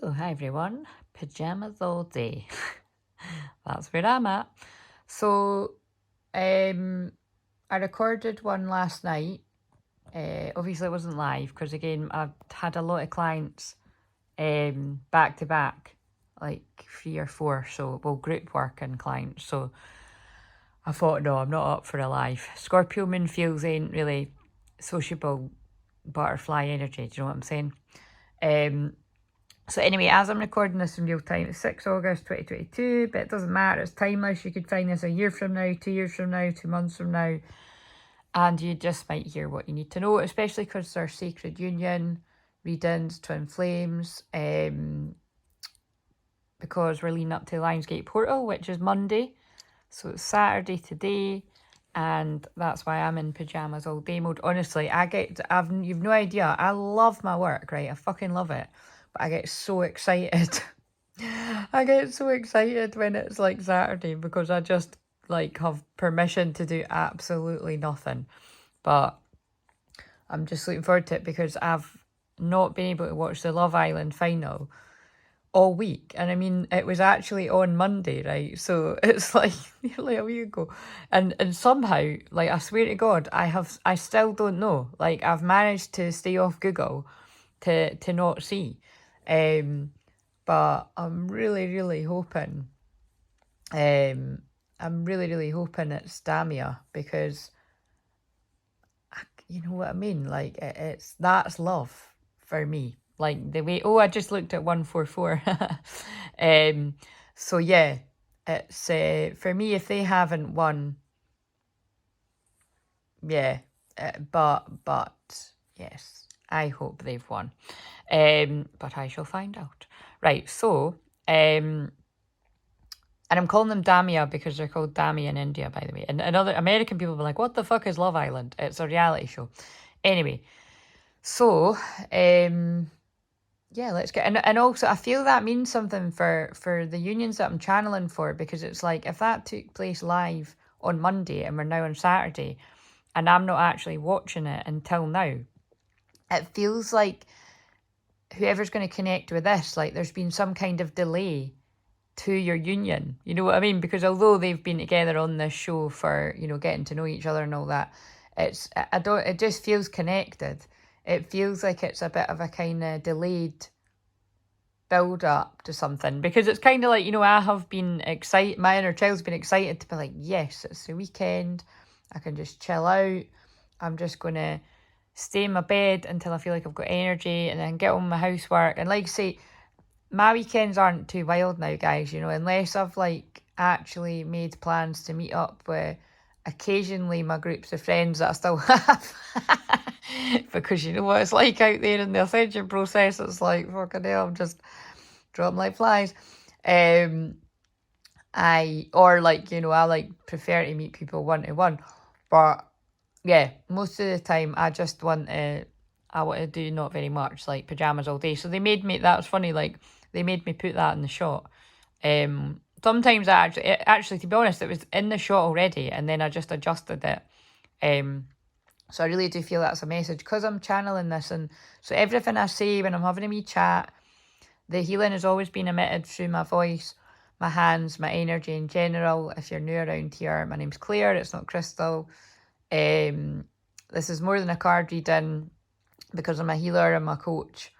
So, hi everyone, pajamas all day. That's where I'm at. So, I recorded one last night. Obviously, it wasn't live because, again, I've had a lot of clients back to back, like 3 or 4. So, well, group work and clients. So, I thought, no, I'm not up for a live. Scorpio moon feels ain't really sociable butterfly energy. Do you know what I'm saying? So anyway, as I'm recording this in real time, it's 6 August 2022, but it doesn't matter, it's timeless. You could find this a year from now, 2 years from now, 2 months from now, and you just might hear what you need to know, especially because there's Sacred Union, readings, Twin Flames, because we're leading up to Lionsgate Portal, which is Monday. So it's Saturday today, and that's why I'm in pajamas all day mode. Honestly, you've no idea, I love my work, right? I fucking love it. But I get so excited. I get so excited when it's like Saturday because I just like have permission to do absolutely nothing. But I'm just looking forward to it because I've not been able to watch the Love Island final all week. And I mean, it was actually on Monday, right? So it's like nearly a week ago. And somehow, like, I swear to God, I still don't know. Like, I've managed to stay off Google to not see. But I'm really hoping, I'm really hoping it's Damia because, you know what I mean? Like, that's love for me. Like, the way, I just looked at 144. So yeah, it's, for me, if they haven't won, yeah, but yes, I hope they've won. But I shall find out. Right, so, and I'm calling them Damia because they're called Dami in India, by the way. And other American people will be like, what the fuck is Love Island? It's a reality show. Anyway, so, yeah, let's get... And also, I feel that means something for the unions that I'm channeling for, because it's like, if that took place live on Monday and we're now on Saturday, and I'm not actually watching it until now, it feels like whoever's going to connect with this, like there's been some kind of delay to your union. You know what I mean? Because although they've been together on this show for, you know, getting to know each other and all that, it just feels connected. It feels like it's a bit of a kind of delayed build up to something, because it's kind of like, you know, I have been excited, my inner child's been excited to be like, yes, it's the weekend, I can just chill out, I'm just going to stay in my bed until I feel like I've got energy and then get on my housework. And like I say, my weekends aren't too wild now, guys, you know, unless I've like actually made plans to meet up with occasionally my groups of friends that I still have. Because you know what it's like out there in the Ascension process, it's like, fucking hell, I'm just dropping like flies. Or like, you know, I like prefer to meet people one-to-one. But yeah, most of the time I want to do not very much, like pajamas all day. So they made me, that was funny, like they made me put that in the shot. Sometimes I actually, to be honest, it was in the shot already and then I just adjusted it. So I really do feel that's a message because I'm channeling this, and so everything I say when I'm having a wee chat, the healing has always been emitted through my voice, my hands, my energy in general. If you're new around here, my name's Claire, it's not Crystal. This is more than a card reading because I'm a healer, I'm a coach,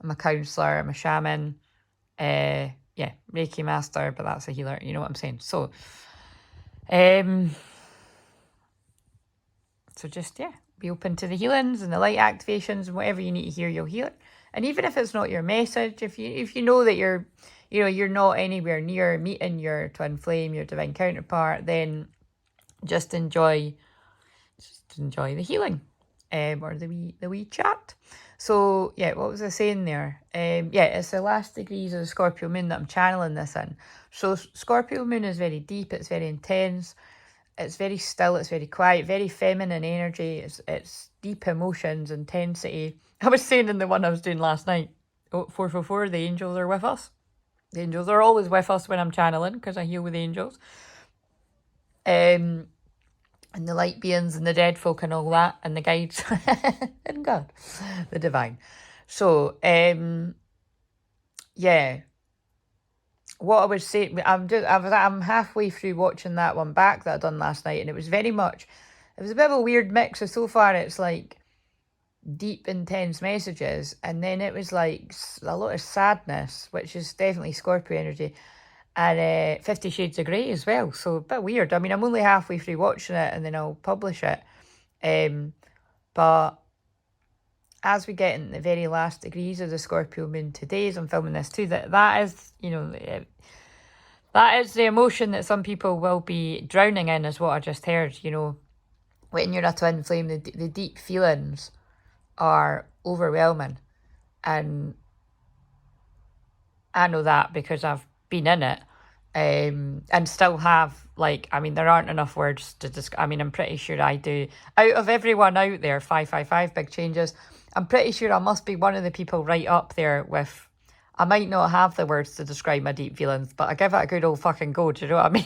I'm a counsellor, I'm a shaman. Yeah, Reiki master, but that's a healer, you know what I'm saying. So, so just, yeah, be open to the healings and the light activations and whatever you need to hear, you'll hear it. And even if it's not your message, if you know that you're not anywhere near meeting your twin flame, your divine counterpart, then just enjoy the healing, or the wee chat. So yeah, what was I saying there? Yeah, it's the last degrees of the Scorpio moon that I'm channeling this in. So Scorpio moon is very deep, it's very intense, it's very still, it's very quiet, very feminine energy, it's deep emotions, intensity. I was saying in the one I was doing last night, 444, the angels are with us. The angels are always with us when I'm channeling because I heal with angels. And the light beings and the dead folk and all that, and the guides and God, the divine. So, yeah, yeah, what I was saying, I'm halfway through watching that one back that I done last night, and it was very much, it was a bit of a weird mix. So far it's like deep, intense messages, and then it was like a lot of sadness, which is definitely Scorpio energy, and 50 Shades of Grey as well. So a bit weird. I mean, I'm only halfway through watching it, and then I'll publish it. But as we get in the very last degrees of the Scorpio moon today, as I'm filming this too, that is, you know, that is the emotion that some people will be drowning in, is what I just heard. You know, when you're a twin flame, the deep feelings are overwhelming, and I know that because I've been in it, and still have, like, I mean, there aren't enough words to describe. I mean, I'm pretty sure I do. Out of everyone out there, 555 big changes, I'm pretty sure I must be one of the people right up there with, I might not have the words to describe my deep feelings, but I give it a good old fucking go, do you know what I mean?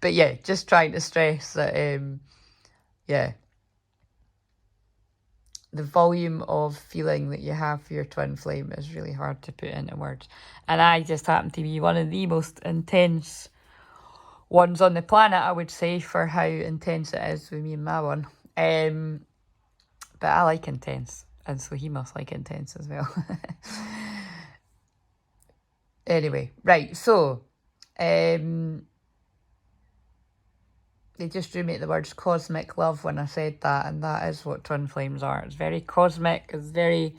but yeah, just trying to stress that, yeah, the volume of feeling that you have for your twin flame is really hard to put into words. And I just happen to be one of the most intense ones on the planet, I would say, for how intense it is with me and my one. But I like intense, and so he must like intense as well. Anyway, right, so they just drew me the words cosmic love when I said that, and that is what twin flames are. It's very cosmic, it's very,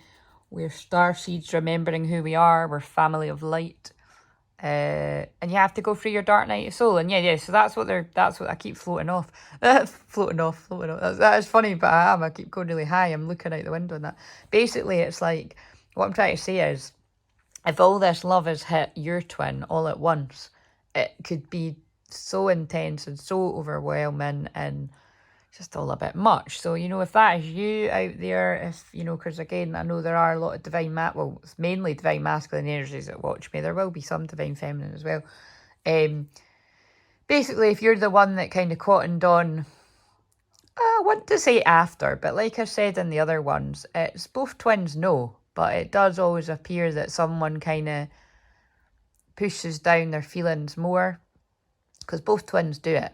we're starseeds remembering who we are, we're family of light. And you have to go through your dark night of soul, and yeah, so that's what I keep floating off. floating off. That is funny, but I keep going really high. I'm looking out the window and that. Basically, it's like, what I'm trying to say is, if all this love has hit your twin all at once, it could be so intense and so overwhelming and just all a bit much. So, you know, if that is you out there, if, you know, because again, I know there are a lot of well, it's mainly divine masculine energies that watch me. There will be some divine feminine as well. Basically, if you're the one that kind of cottoned on, I want to say after, but like I said in the other ones, it's both twins know, but it does always appear that someone kind of pushes down their feelings more, because both twins do it,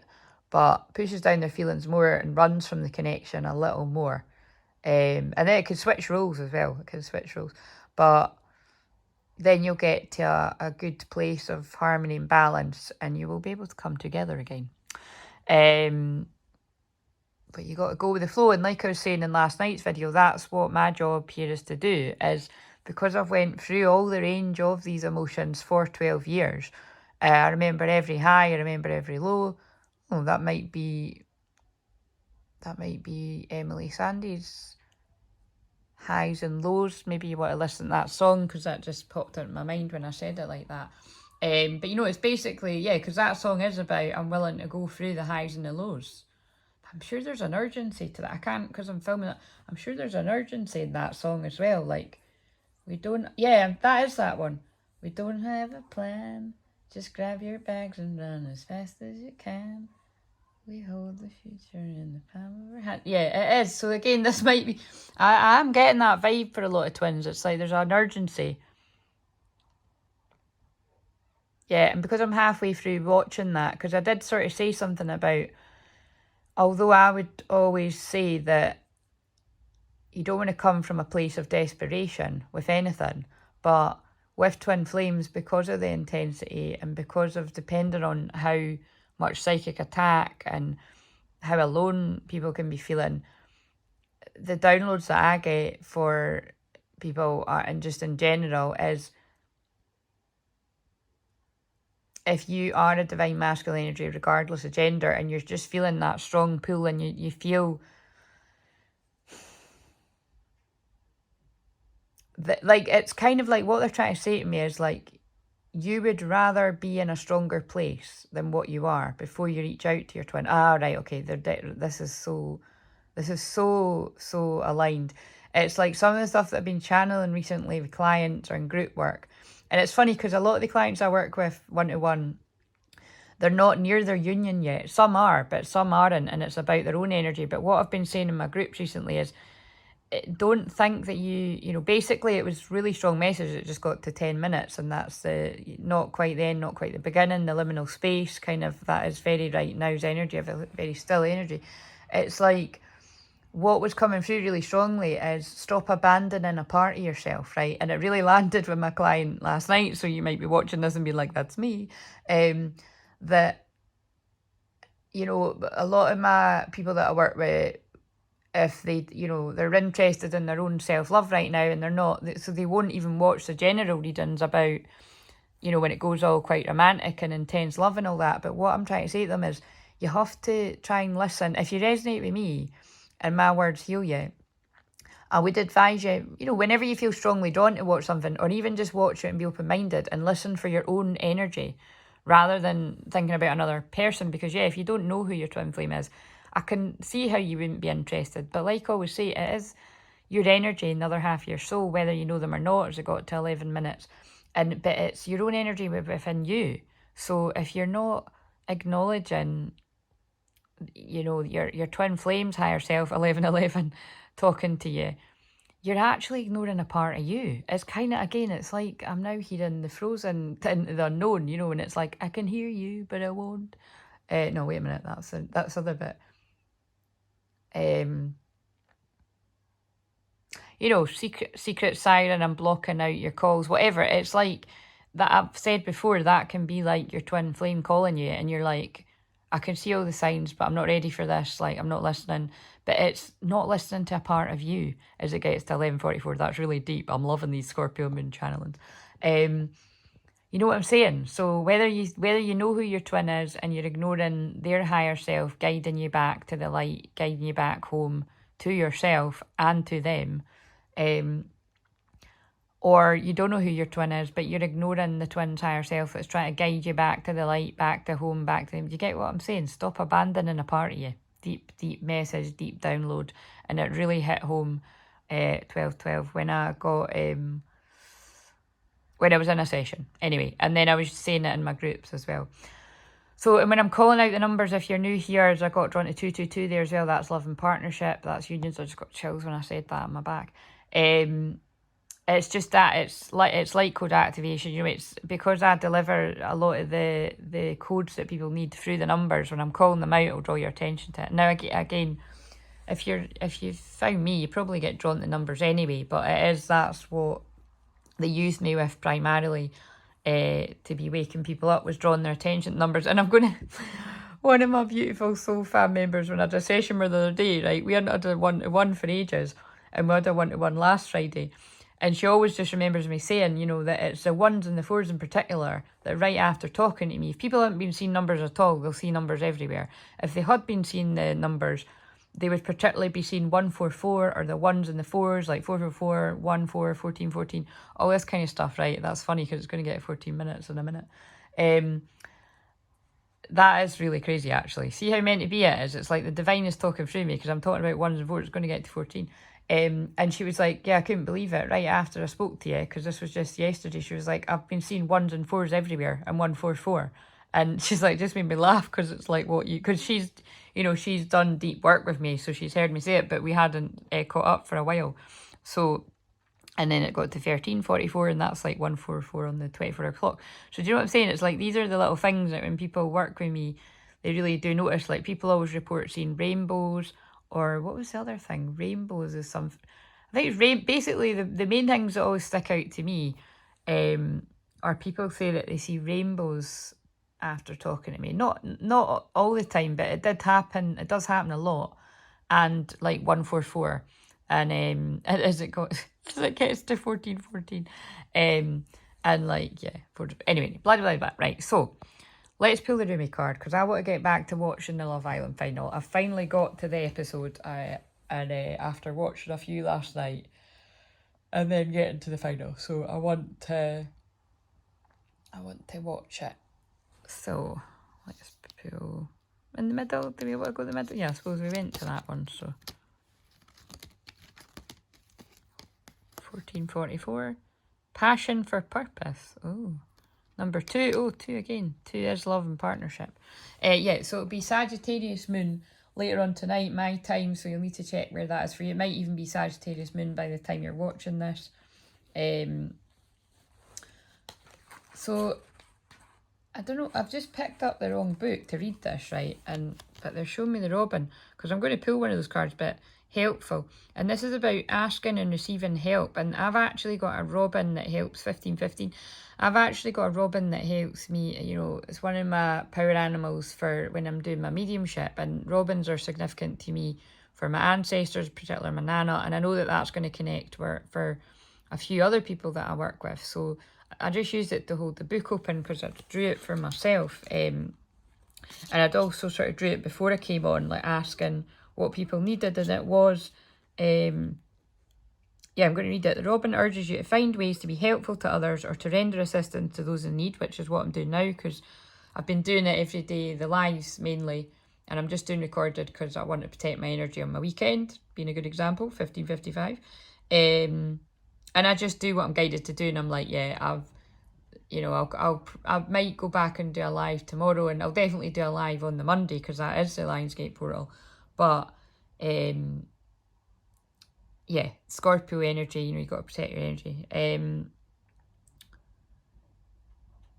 but pushes down their feelings more and runs from the connection a little more. And then it can switch roles as well. But then you'll get to a good place of harmony and balance, and you will be able to come together again. But you got to go with the flow. And like I was saying in last night's video, that's what my job here is to do, is because I've went through all the range of these emotions for 12 years. I remember every high, I remember every low. Oh, that might be Emily Sandy's highs and lows. Maybe you want to listen to that song, because that just popped into my mind when I said it like that. But you know, it's basically, yeah, because that song is about, I'm willing to go through the highs and the lows. I'm sure there's an urgency to that. I can't, because I'm filming it. I'm sure there's an urgency in that song as well. Like, we don't, yeah, that is that one. We don't have a plan. Just grab your bags and run as fast as you can. We hold the future in the palm of our hand. Yeah, it is. So again, this might be, I'm getting that vibe for a lot of twins. It's like there's an urgency. Yeah, and because I'm halfway through watching that, because I did sort of say something about, although I would always say that you don't want to come from a place of desperation with anything, but with twin flames, because of the intensity and because of depending on how much psychic attack and how alone people can be feeling, the downloads that I get for people and just in general is, if you are a divine masculine energy, regardless of gender, and you're just feeling that strong pull, and you feel that, like, it's kind of like what they're trying to say to me is, like, you would rather be in a stronger place than what you are before you reach out to your twin. Right, okay, this is so aligned. It's like some of the stuff that I've been channeling recently with clients or in group work. And it's funny because a lot of the clients I work with one-to-one, they're not near their union yet. Some are, but some aren't, and it's about their own energy. But what I've been saying in my groups recently is, don't think that you know, basically it was really strong message. It just got to 10 minutes, and that's the not quite the end, not quite the beginning, the liminal space kind of, that is very right now's energy, of a very still energy. It's like, what was coming through really strongly is stop abandoning a part of yourself, right? And it really landed with my client last night, so you might be watching this and be like, that's me. That, you know, a lot of my people that I work with, if they, you know, they're interested in their own self-love right now, and they're not, so they won't even watch the general readings about, you know, when it goes all quite romantic and intense love and all that. But what I'm trying to say to them is, you have to try and listen. If you resonate with me and my words heal you, I would advise you, you know, whenever you feel strongly drawn to watch something, or even just watch it and be open-minded and listen for your own energy rather than thinking about another person. Because, yeah, if you don't know who your twin flame is, I can see how you wouldn't be interested. But like I always say, it is your energy in the other half of your soul, whether you know them or not, as it got to 11 minutes. But it's your own energy within you. So if you're not acknowledging, you know, your twin flames, higher self, 1111, talking to you, you're actually ignoring a part of you. It's kind of, again, it's like, I'm now hearing the frozen into the unknown, you know, and it's like, I can hear you, but I won't. No, wait a minute, that's other bit. You know, secret siren, I'm blocking out your calls, whatever. It's like that, I've said before, that can be like your twin flame calling you, and you're like, I can see all the signs, but I'm not ready for this, like, I'm not listening. But it's not listening to a part of you as it gets to 11:44. That's really deep. I'm loving these Scorpio moon channelings. You know what I'm saying? So whether you know who your twin is and you're ignoring their higher self guiding you back to the light, guiding you back home to yourself and to them, or you don't know who your twin is, but you're ignoring the twin's higher self that's trying to guide you back to the light, back to home, back to them. Do you get what I'm saying? Stop abandoning a part of you. Deep message, deep download. And it really hit home 12/12 when I got... when I was in a session. Anyway, and then I was saying it in my groups as well. So, and when I'm calling out the numbers, if you're new here, as I got drawn to 222 there as well, that's love and partnership, that's unions. I just got chills when I said that on my back. It's just that it's like code activation, you know. It's because I deliver a lot of the codes that people need through the numbers. When I'm calling them out, I'll draw your attention to it. Now, again, if you found me, you probably get drawn to numbers anyway, but that's what they used me with primarily, to be waking people up, was drawing their attention numbers. And I'm going to... one of my beautiful soul fam members, when I had a session with the other day, right, we hadn't had a one-to-one for ages, and we had a one-to-one last Friday, and she always just remembers me saying, you know, that it's the ones and the fours in particular that right after talking to me, if people haven't been seeing numbers at all, they'll see numbers everywhere. If they had been seeing the numbers, they would particularly be seeing 144, or the ones and the fours, like 444, 14, 14, 14, all this kind of stuff, right? That's funny because it's going to get 14 minutes in a minute. That is really crazy, actually. See how meant to be it is? It's like the divine is talking through me because I'm talking about ones and fours. It's going to get to 14. And she was like, yeah, I couldn't believe it. Right after I spoke to you, because this was just yesterday, she was like, I've been seeing ones and fours everywhere, and 144. And she's like, just made me laugh because it's like because she's, you know, she's done deep work with me, so she's heard me say it, but we hadn't caught up for a while. So, and then it got to 13:44, and that's like 144 on the 24 o'clock. So do you know what I'm saying? It's like, these are the little things that when people work with me, they really do notice. Like, people always report seeing rainbows, or what was the other thing? Rainbows is some... I think it's basically the main things that always stick out to me are people say that they see rainbows after talking to me. Not all the time, but it did happen. It does happen a lot. And like 144, and as it gets to 14:14, and like, yeah, anyway, blah blah blah. Right, so let's pull the Rumi card, because I want to get back to watching the Love Island final. I finally got to the episode, and after watching a few last night, and then getting to the final. So I want to watch it. So let's pull in the middle. Do we want to go to the middle? Yeah, I suppose we went to that one. So 14:44. Passion for purpose. Oh, number 2. Oh, 2 again. 2 is love and partnership. Yeah, so it'll be Sagittarius moon, later on tonight, my time, so you'll need to check where that is for you. It might even be Sagittarius moon by the time you're watching this. So, I don't know, I've just picked up the wrong book to read this, right? But they're showing me the Robin, because I'm going to pull one of those cards, but helpful. And this is about asking and receiving help. And I've actually got a Robin that helps 1515. I've actually got a Robin that helps me, you know, it's one of my power animals for when I'm doing my mediumship. And Robins are significant to me for my ancestors, particularly my Nana. And I know that that's going to connect for a few other people that I work with. So I just used it to hold the book open because I drew it for myself. And I'd also sort of drew it before I came on, like asking what people needed. And it was, yeah, I'm going to read it. The Robin urges you to find ways to be helpful to others or to render assistance to those in need, which is what I'm doing now because I've been doing it every day, the lives mainly. And I'm just doing recorded because I want to protect my energy on my weekend, being a good example, 1555. And I just do what I'm guided to do. And I'm like, yeah, I might go back and do a live tomorrow, and I'll definitely do a live on the Monday because that is the Lionsgate portal. But yeah, Scorpio energy, you know, you've got to protect your energy.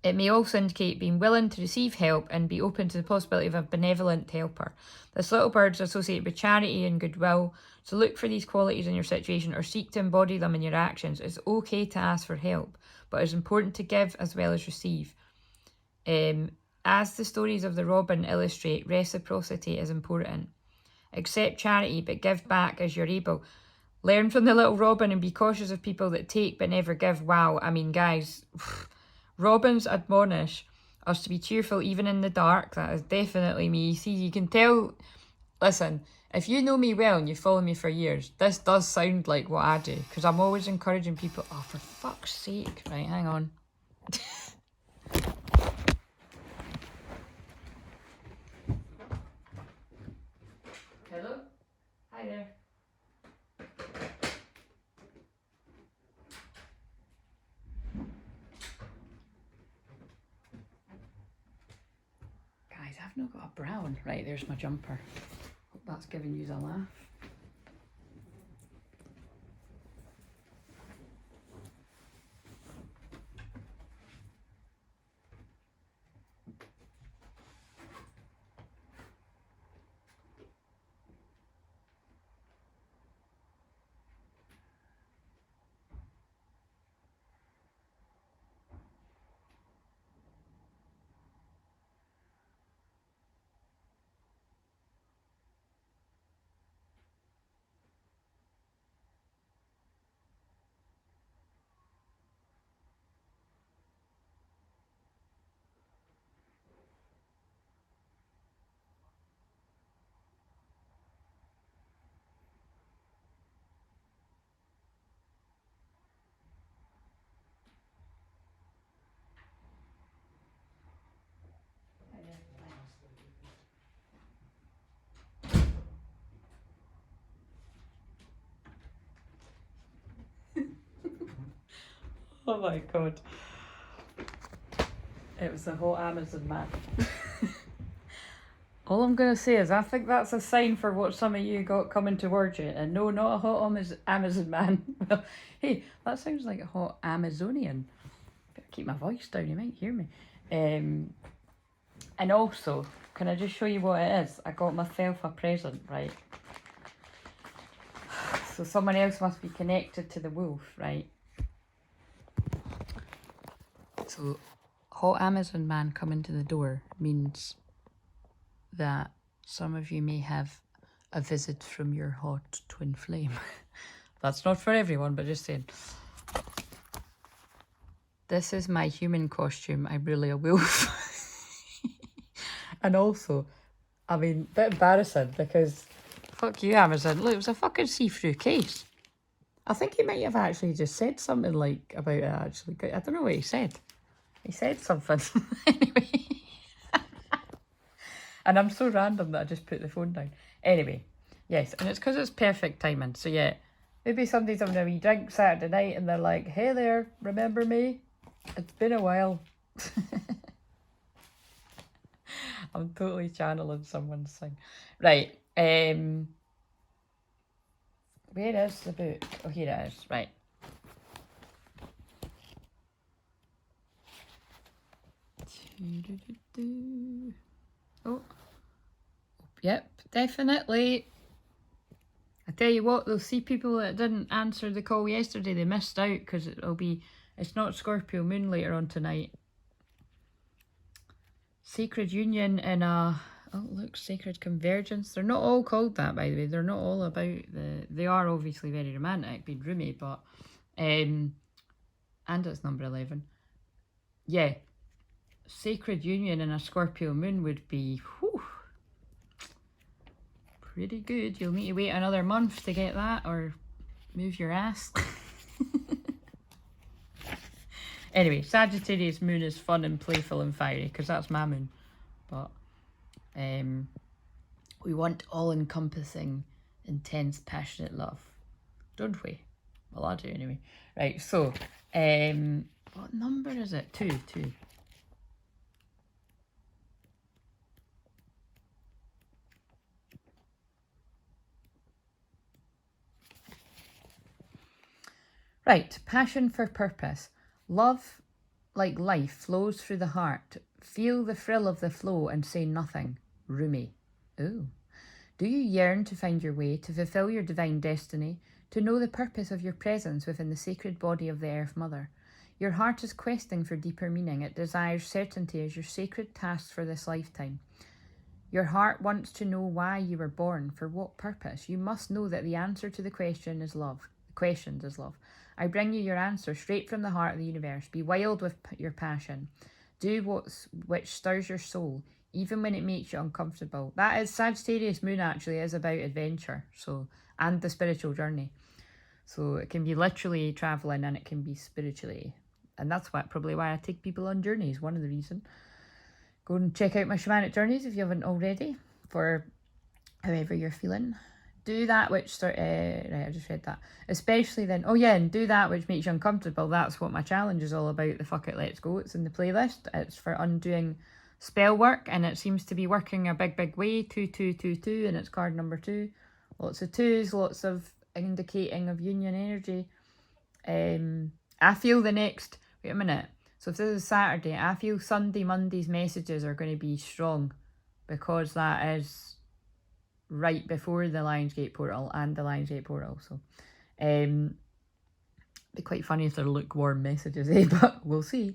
It may also indicate being willing to receive help and be open to the possibility of a benevolent helper. This little bird is associated with charity and goodwill, so look for these qualities in your situation or seek to embody them in your actions. It's okay to ask for help, but it's important to give as well as receive. As the stories of the Robin illustrate, reciprocity is important. Accept charity, but give back as you're able. Learn from the little Robin and be cautious of people that take but never give. Wow, I mean, guys, Robins admonish us to be cheerful even in the dark. That is definitely me. See, you can tell, listen, if you know me well and you follow me for years, this does sound like what I do, because I'm always encouraging people. Oh, for fuck's sake. Right, hang on. Hello? Hi there. Guys, I've not got a brown. Right, there's my jumper. Hope that's giving you a laugh. Oh my god. It was the whole Amazon man. All I'm going to say is I think that's a sign for what some of you got coming towards you. And no, not a hot Amazon man. Well, hey, that sounds like a hot Amazonian. Better keep my voice down, you might hear me. And also, can I just show you what it is? I got myself a present, right? So someone else must be connected to the wolf, right? So, hot Amazon man coming to the door means that some of you may have a visit from your hot twin flame. That's not for everyone, but just saying. This is my human costume. I'm really a wolf. And also, I mean, a bit embarrassing because, fuck you, Amazon. Look, it was a fucking see-through case. I think he might have actually just said something like about it, actually. I don't know what he said. He said something. Anyway. And I'm so random that I just put the phone down. Anyway, yes, and it's because it's perfect timing. So yeah, maybe somebody's having a wee drink Saturday night and they're like, hey there, remember me? It's been a while. I'm totally channeling someone's thing. Right, Where is the book? Oh, here it is. Right. Oh, yep, definitely. I tell you what, they'll see people that didn't answer the call yesterday, they missed out because it's not Scorpio moon later on tonight. Sacred union in a, oh look, sacred convergence. They're not all called that, by the way. They're not all about they are obviously very romantic, being roomy, but, and it's number 11. Yeah, sacred union in a Scorpio moon would be, whew, pretty good. You'll need to wait another month to get that, or move your ass. Anyway, Sagittarius moon is fun and playful and fiery, because that's my moon. But we want all-encompassing, intense, passionate love. Don't we? Well, I do anyway. Right, so, what number is it? 2. Right, passion for purpose. Love, like life, flows through the heart. Feel the thrill of the flow and say nothing. Rumi. Ooh. Do you yearn to find your way, to fulfill your divine destiny, to know the purpose of your presence within the sacred body of the Earth Mother? Your heart is questing for deeper meaning. It desires certainty as your sacred task for this lifetime. Your heart wants to know why you were born, for what purpose. You must know that the answer to the question is love. The questions is love. I bring you your answer straight from the heart of the universe. Be wild with your passion. Do which stirs your soul, even when it makes you uncomfortable. That is Sagittarius moon, actually is about adventure, so, and the spiritual journey. So it can be literally traveling and it can be spiritually. And that's probably why I take people on journeys, one of the reasons. Go and check out my shamanic journeys if you haven't already, for however you're feeling. Do that which, right, I just read that. Especially then, oh yeah, and do that which makes you uncomfortable. That's what my challenge is all about, the Fuck It, Let's Go. It's in the playlist. It's for undoing spell work, and it seems to be working a big way. 2222, and it's card number 2. Lots of 2s, lots of indicating of union energy. I feel the next, wait a minute. So if this is Saturday, I feel Sunday, Monday's messages are going to be strong, because that is right before the Lionsgate portal and the Lionsgate portal. So be quite funny if they're lukewarm messages, but we'll see.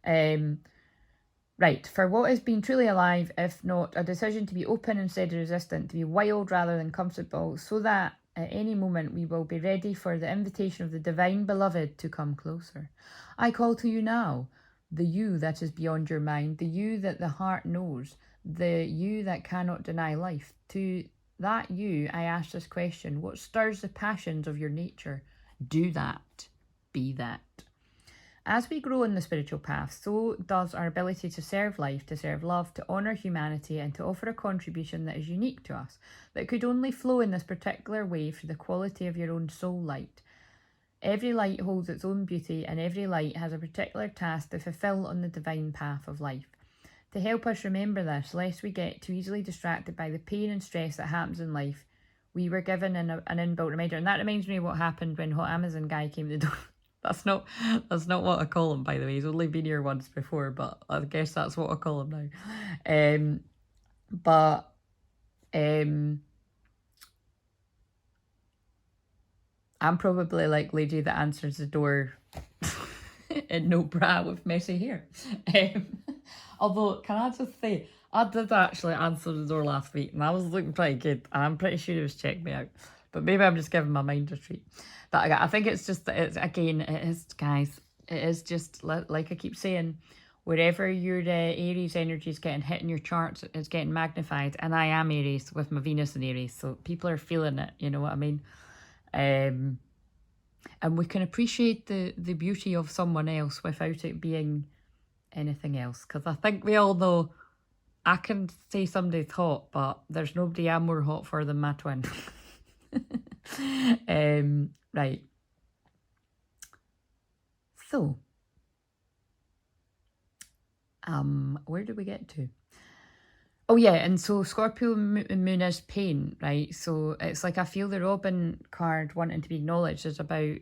Right, for what has been truly alive, if not a decision to be open instead of resistant, to be wild rather than comfortable, so that at any moment we will be ready for the invitation of the divine beloved to come closer. I call to you now, the you that is beyond your mind, the you that the heart knows, the you that cannot deny life. To that you, I ask this question: what stirs the passions of your nature? Do that. Be that. As we grow in the spiritual path, so does our ability to serve life, to serve love, to honour humanity, and to offer a contribution that is unique to us, that could only flow in this particular way through the quality of your own soul light. Every light holds its own beauty, and every light has a particular task to fulfil on the divine path of life. To help us remember this, lest we get too easily distracted by the pain and stress that happens in life, we were given an inbuilt reminder. And that reminds me of what happened when Hot Amazon guy came to the door. That's not what I call him, by the way. He's only been here once before, but I guess that's what I call him now. I'm probably like lady that answers the door in no bra with messy hair. Although, can I just say, I did actually answer the door last week, and I was looking pretty good, and I'm pretty sure he was checking me out. But maybe I'm just giving my mind a treat. But I think it's just that it's, again, it is, guys, it is just, like I keep saying, wherever your Aries energy is getting hit in your charts, it's getting magnified. And I am Aries with my Venus in Aries, so people are feeling it, you know what I mean? And we can appreciate the beauty of someone else without it being anything else. Because I think we all know, I can say somebody's hot, but there's nobody I'm more hot for than my twin. Right. So, where did we get to? Oh yeah, and so Scorpio moon is pain, right? So it's like I feel the Robin card wanting to be acknowledged is about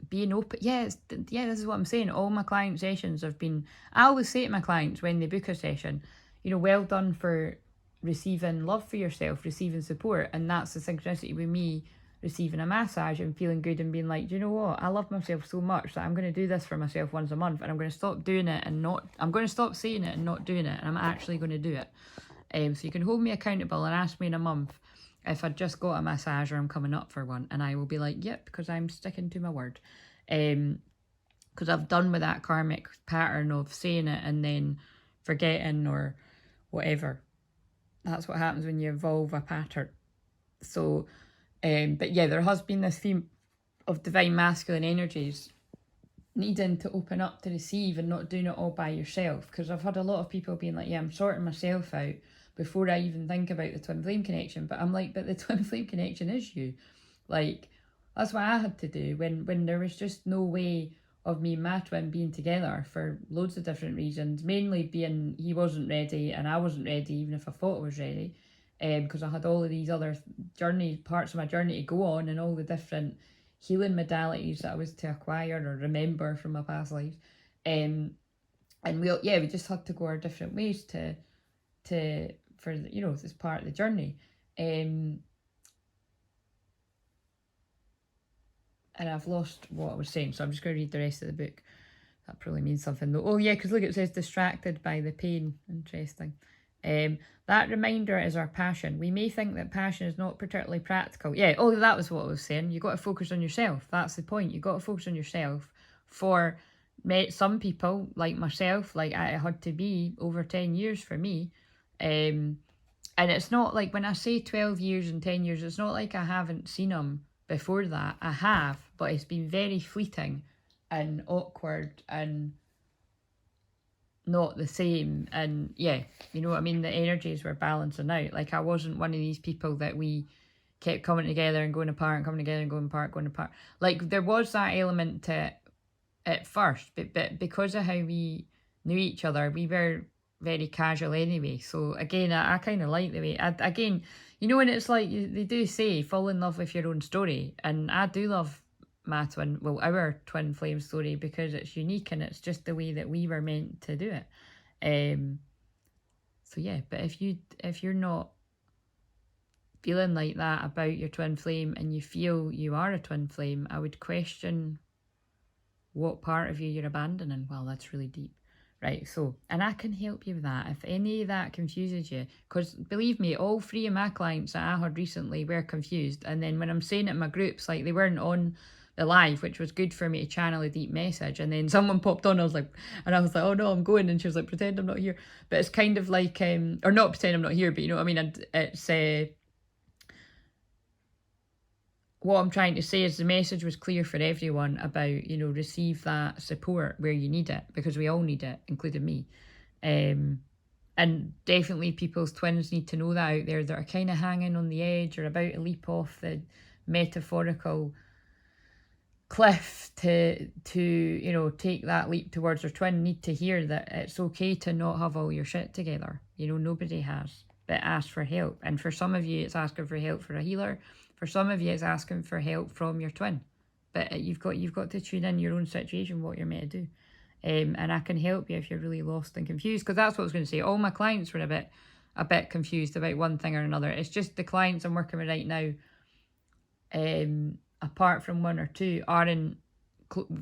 being open. Yeah, this is what I'm saying. All my client sessions have been, I always say to my clients when they book a session, well done for receiving love for yourself, receiving support. And that's the synchronicity with me receiving a massage and feeling good and being like, do you know what? I love myself so much that I'm going to do this for myself once a month, and I'm going to stop doing it and not, I'm going to stop saying it and not doing it. And I'm actually going to do it. So you can hold me accountable and ask me in a month if I'd just got a massage or I'm coming up for one, and I will be like, yep, because I'm sticking to my word. Because I've done with that karmic pattern of saying it and then forgetting or whatever. That's what happens when you evolve a pattern. So, but yeah, there has been this theme of divine masculine energies needing to open up to receive and not doing it all by yourself. Because I've had a lot of people being like, yeah, I'm sorting myself out before I even think about the twin flame connection. But I'm like, but the twin flame connection is you. Like, that's what I had to do when there was just no way of me and my twin being together for loads of different reasons. Mainly being he wasn't ready and I wasn't ready, even if I thought I was ready. Because I had all of these other parts of my journey to go on, and all the different healing modalities that I was to acquire or remember from my past lives. And we just had to go our different ways for this part of the journey. And I've lost what I was saying, so I'm just going to read the rest of the book. That probably means something though. Oh yeah, because look, it says distracted by the pain. Interesting. That reminder is our passion. We may think that passion is not particularly practical. Yeah, oh, that was what I was saying. You got to focus on yourself. That's the point. You got to focus on yourself. For some people, like myself, like it had to be over 10 years for me. And it's not like when I say 12 years and 10 years, it's not like I haven't seen them before that. I have, but it's been very fleeting and awkward and not the same. And yeah, you know what I mean? The energies were balancing out. Like I wasn't one of these people that we kept coming together and going apart and coming together and going apart, going apart. Like there was that element to it at first, but because of how we knew each other, we were very casual anyway. So again, I kind of like the way, again, you know, when it's like, they do say, fall in love with your own story. And I do love our twin flame story, because it's unique and it's just the way that we were meant to do it. So yeah, but if you're not feeling like that about your twin flame and you feel you are a twin flame, I would question what part of you you're abandoning. Well, that's really deep. Right, so, and I can help you with that if any of that confuses you, because believe me, all three of my clients that I had recently were confused, and then when I'm saying it in my groups, like they weren't on the live, which was good for me to channel a deep message, and then someone popped on, I was like, oh no, I'm going, and she was like, pretend I'm not here. But it's kind of like, or not pretend I'm not here, but you know what I mean, it's what I'm trying to say is the message was clear for everyone about, receive that support where you need it, because we all need it, including me. And definitely people's twins need to know that out there that are kind of hanging on the edge or about to leap off the metaphorical cliff to take that leap towards their twin, need to hear that it's okay to not have all your shit together. Nobody has, but ask for help. And for some of you, it's asking for help for a healer. For some of you, it's asking for help from your twin. But you've got to tune in your own situation, what you're meant to do. And I can help you if you're really lost and confused, because that's what I was going to say. All my clients were a bit confused about one thing or another. It's just the clients I'm working with right now, apart from one or two, are in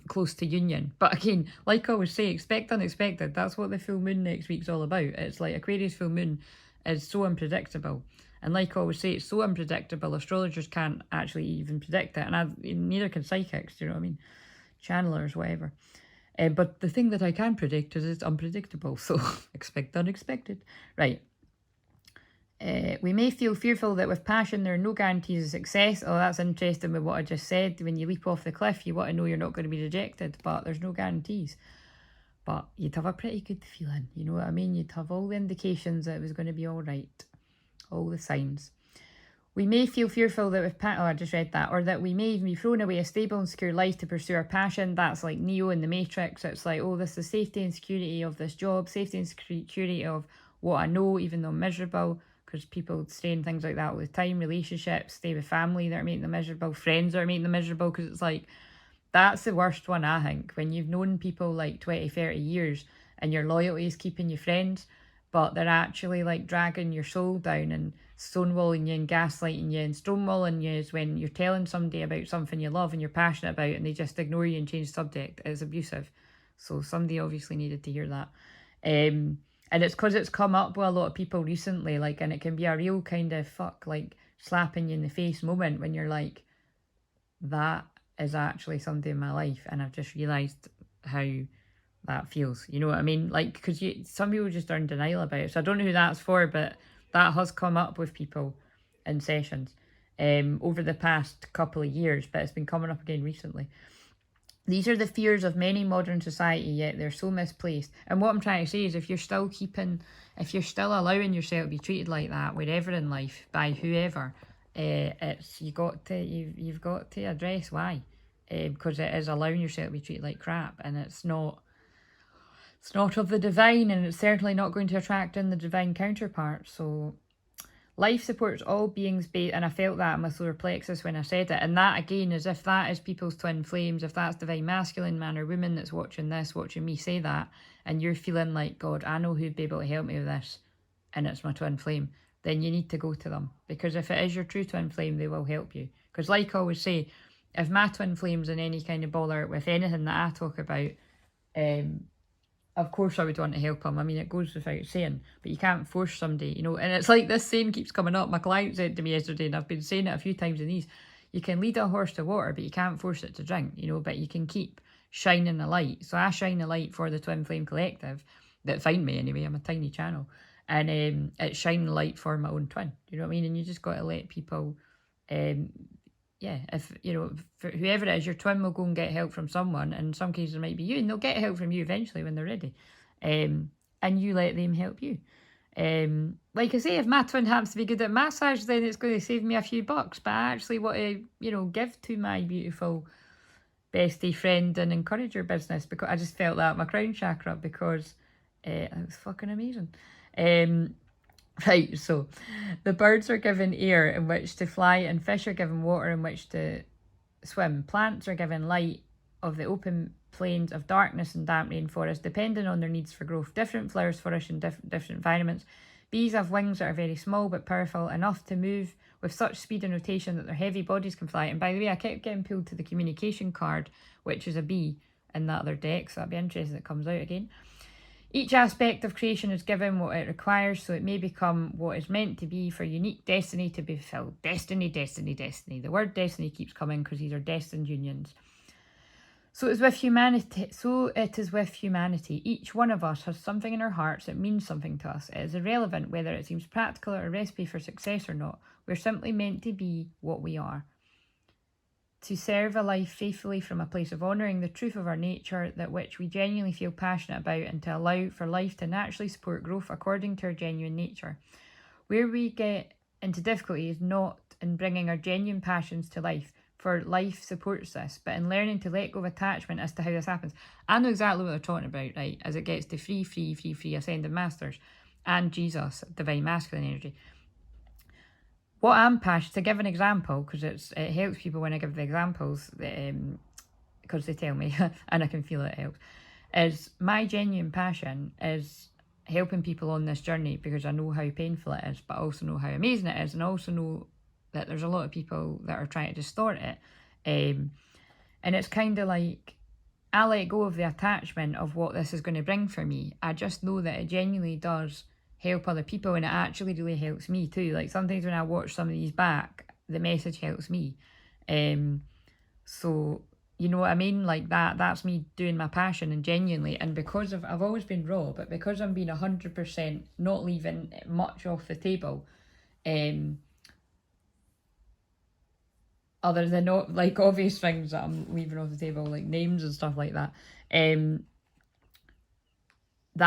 close to union. But again, like I always say, expect unexpected. That's what the full moon next week's all about. It's like Aquarius full moon is so unpredictable. And like I always say, it's so unpredictable, astrologers can't actually even predict it. And neither can psychics, do you know what I mean? Channelers, whatever. But the thing that I can predict is it's unpredictable. So expect unexpected. Right. We may feel fearful that with passion there are no guarantees of success. Oh, that's interesting with what I just said. When you leap off the cliff, you want to know you're not going to be rejected, but there's no guarantees. But you'd have a pretty good feeling, you know what I mean? You'd have all the indications that it was going to be all right. All the signs. We may feel fearful that with I just read that, or that we may even be thrown away a stable and secure life to pursue our passion. That's like Neo in the Matrix. It's like, oh, this is safety and security of this job, safety and security of what I know, even though I'm miserable, because people stay in things like that all the time. Relationships, stay with family that are making them miserable, friends that are making them miserable, because it's like, that's the worst one, I think, when you've known people like 20, 30 years and your loyalty is keeping you friends, but they're actually like dragging your soul down and stonewalling you and gaslighting you. And stonewalling you is when you're telling somebody about something you love and you're passionate about and they just ignore you and change the subject. It's abusive. So somebody obviously needed to hear that. And it's because it's come up with a lot of people recently, like, and it can be a real kind of fuck, like slapping you in the face moment when you're like, that is actually something in my life and I've just realised how that feels. You know what I mean? Like, because some people just are in denial about it. So I don't know who that's for, but that has come up with people in sessions over the past couple of years, but it's been coming up again recently. These are the fears of many modern society, yet they're so misplaced. And what I'm trying to say is, if you're still allowing yourself to be treated like that wherever in life by whoever, you've got to address why, because it is allowing yourself to be treated like crap, and it's not of the divine, and it's certainly not going to attract in the divine counterpart. So life supports all beings, and I felt that in my solar plexus when I said it. And that again is, if that is people's twin flames, if that's divine masculine man or woman that's watching me say that, and you're feeling like, God, I know who'd be able to help me with this, and it's my twin flame, then you need to go to them. Because if it is your true twin flame, they will help you. Because like I always say, if my twin flame's in any kind of bother with anything that I talk about, of course I would want to help them. I mean, it goes without saying, but you can't force somebody, you know. And it's like this saying keeps coming up. My client said to me yesterday, and I've been saying it a few times in these, you can lead a horse to water, but you can't force it to drink, you know, but you can keep shining a light. So I shine a light for the Twin Flame Collective that find me anyway. I'm a tiny channel. And it's shining a light for my own twin. You know what I mean? And you just got to let people, if, you know, for whoever it is, your twin will go and get help from someone. And in some cases it might be you, and they'll get help from you eventually when they're ready. And you let them help you. Like I say, if my twin happens to be good at massage, then it's going to save me a few bucks. But I actually want to, you know, give to my beautiful bestie friend and encourage her business, because I just felt that at my crown chakra, because it was fucking amazing. Right, so the birds are given air in which to fly, and fish are given water in which to swim. Plants are given light of the open plains of darkness and damp rainforest, depending on their needs for growth. Different flowers flourish in different environments. Bees have wings that are very small but powerful, enough to move with such speed and rotation that their heavy bodies can fly. And by the way, I kept getting pulled to the communication card, which is a bee in that other deck, so that'd be interesting if it comes out again. Each aspect of creation is given what it requires, so it may become what is meant to be for unique destiny to be fulfilled. Destiny, destiny, destiny. The word destiny keeps coming because these are destined unions. So it is with humanity. Each one of us has something in our hearts that means something to us. It is irrelevant whether it seems practical or a recipe for success or not. We're simply meant to be what we are. To serve a life faithfully from a place of honouring the truth of our nature, that which we genuinely feel passionate about, and to allow for life to naturally support growth according to our genuine nature. Where we get into difficulty is not in bringing our genuine passions to life, for life supports this, but in learning to let go of attachment as to how this happens. I know exactly what they're talking about, right, as it gets to free ascended masters and Jesus, divine masculine energy. What I'm passionate, to give an example, because it helps people when I give the examples, because they tell me, and I can feel it helps, is my genuine passion is helping people on this journey, because I know how painful it is, but I also know how amazing it is, and I also know that there's a lot of people that are trying to distort it. And it's kind of like, I let go of the attachment of what this is going to bring for me. I just know that it genuinely does help other people, and it actually really helps me too. Like, sometimes when I watch some of these back, the message helps me. So, you know what I mean? Like, that's me doing my passion, and genuinely, and because I've always been raw, but because I'm being 100% not leaving much off the table, other than not like obvious things that I'm leaving off the table, like names and stuff like that,